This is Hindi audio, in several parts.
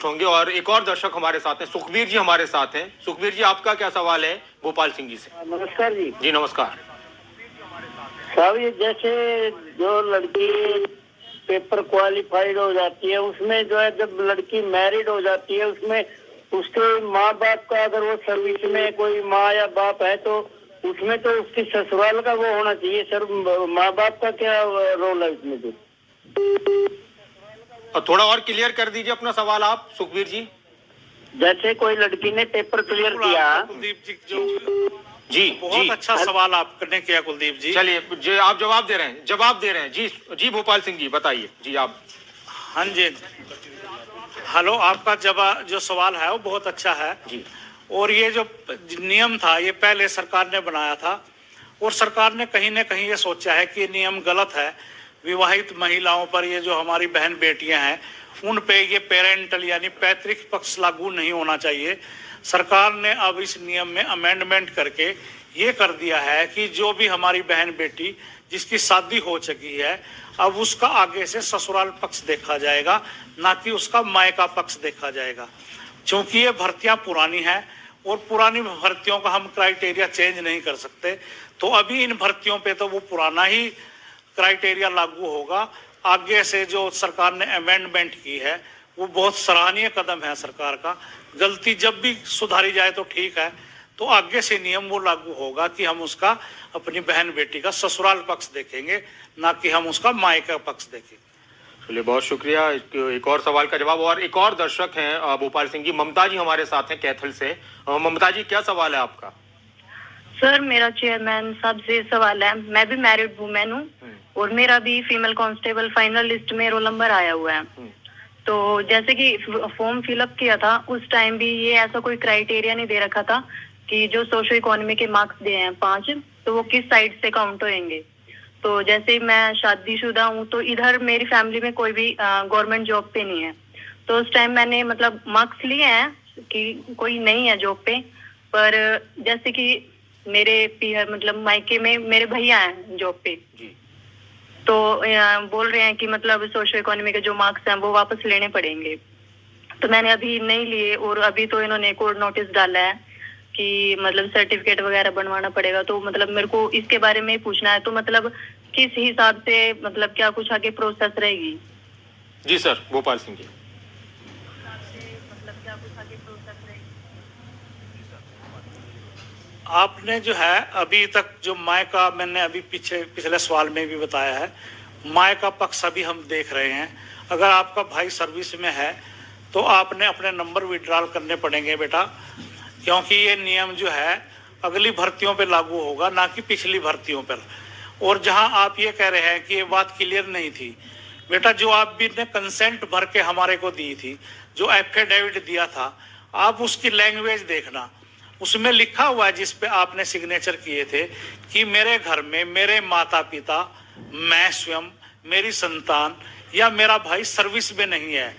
होंगे। और एक और दर्शक हमारे साथ हैं, सुखबीर जी हमारे साथ हैं। सुखबीर जी, आपका क्या सवाल है भोपाल सिंह जी से? नमस्कार जी। जी नमस्कार साहब, ये जैसे जो लड़की पेपर क्वालिफाइड हो जाती है, उसमें जो है जब लड़की मैरिड हो जाती है, उसमें उसके माँ बाप का, अगर वो सर्विस में कोई माँ या बाप है तो उसमें तो उसकी ससुराल का वो होना चाहिए सर। माँ बाप का क्या रोल है इसमें? जो थोड़ा और क्लियर कर दीजिए अपना सवाल आप सुखबीर जी। जैसे कोई लड़की ने पेपर क्लियर किया। कुलदीप जी, जो जी बहुत अच्छा सवाल आपने किया कुलदीप जी। चलिए, आप जवाब दे रहे हैं जी। जी भोपाल सिंह जी बताइए जी आप। हाँ जी, हेलो, आपका जवाब जो सवाल है वो बहुत अच्छा है जी। और ये जो नियम था ये पहले सरकार ने बनाया था और सरकार ने कहीं ना कहीं ये सोचा है कि ये नियम गलत है। विवाहित महिलाओं पर, ये जो हमारी बहन बेटियां हैं उन पे ये पेरेंटल यानी पैतृक पक्ष लागू नहीं होना चाहिए। सरकार ने अब इस नियम में अमेंडमेंट करके ये कर दिया है कि जो भी हमारी बहन बेटी जिसकी शादी हो चुकी है, अब उसका आगे से ससुराल पक्ष देखा जाएगा, ना कि उसका मायका पक्ष देखा जाएगा। क्योंकि ये भर्तियां पुरानी हैं और पुरानी भर्तियों का हम क्राइटेरिया चेंज नहीं कर सकते, तो अभी इन भर्तियों पे तो वो पुराना ही क्राइटेरिया लागू होगा। आगे से जो सरकार ने अमेंडमेंट की है वो बहुत सराहनीय कदम है सरकार का। गलती जब भी सुधारी जाए तो ठीक है, तो आगे से नियम वो लागू होगा कि हम उसका, अपनी बहन बेटी का ससुराल पक्ष देखेंगे, ना कि हम उसका मायका पक्ष देखेंगे। चलिए, बहुत शुक्रिया। एक और सवाल का जवाब। और एक और दर्शक हैं भोपाल सिंह जी, ममता जी हमारे साथ हैं कैथल से। ममता जी, क्या सवाल है आपका? सर, मेरा चेयरमैन साहब से सवाल है। मैं भी मैरिड वुमेन हूँ और मेरा भी फीमेल कांस्टेबल फाइनल लिस्ट में रोल नंबर आया हुआ है। तो जैसे कि फॉर्म फिलअप किया था उस टाइम भी ये ऐसा कोई क्राइटेरिया नहीं दे रखा था कि जो सोशो इकोनॉमी के मार्क्स दिए हैं 5, तो वो किस साइड से काउंट होंगे। तो जैसे मैं शादीशुदा हूँ तो इधर मेरी फैमिली में कोई भी गवर्नमेंट जॉब पे नहीं है, तो उस टाइम मैंने मतलब मार्क्स लिए हैं कि कोई नहीं है जॉब पे। पर जैसे कि मेरे पीहर मतलब मायके में मेरे भैया हैं जॉब पे जी, तो बोल रहे हैं कि मतलब सोशो इकोनॉमी के जो मार्क्स हैं वो वापस लेने पड़ेंगे। तो मैंने अभी नहीं लिए और अभी तो इन्होंने कोर्ट नोटिस डाला है कि मतलब सर्टिफिकेट वगैरह बनवाना पड़ेगा। तो मतलब मेरे को इसके बारे में पूछना है, तो मतलब किस हिसाब से मतलब क्या कुछ आगे प्रोसेस रहेगी? जी सर, भोपाल सिंह जी। आपने जो है अभी तक जो मायका, मैंने अभी पिछले सवाल में भी बताया है, मायका पक्ष अभी हम देख रहे हैं। अगर आपका भाई सर्विस में है तो आपने अपने नंबर विड्रॉल करने पड़ेंगे बेटा, क्योंकि ये नियम जो है अगली भर्तियों पे लागू होगा, ना कि पिछली भर्तियों पर। और जहां आप ये कह रहे हैं कि ये बात क्लियर नहीं थी बेटा, जो आप भी ने कंसेंट भर के हमारे को दी थी, जो एफिडेविट दिया था, आप उसकी लैंग्वेज देखना। उसमें लिखा हुआ है, जिस पे आपने सिग्नेचर किए थे, कि मेरे घर में मेरे माता पिता, मैं स्वयं, मेरी संतान या मेरा भाई सर्विस में नहीं है।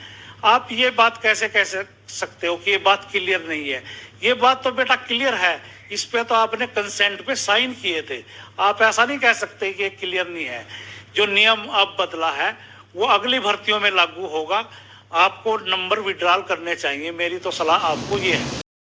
आप ये बात कैसे कह सकते हो कि ये बात क्लियर नहीं है? ये बात तो बेटा क्लियर है, इस पे तो आपने कंसेंट पे साइन किए थे। आप ऐसा नहीं कह सकते कि ये क्लियर नहीं है। जो नियम अब बदला है वो अगली भर्तियों में लागू होगा। आपको नंबर विड्रॉल करने चाहिए, मेरी तो सलाह आपको ये है।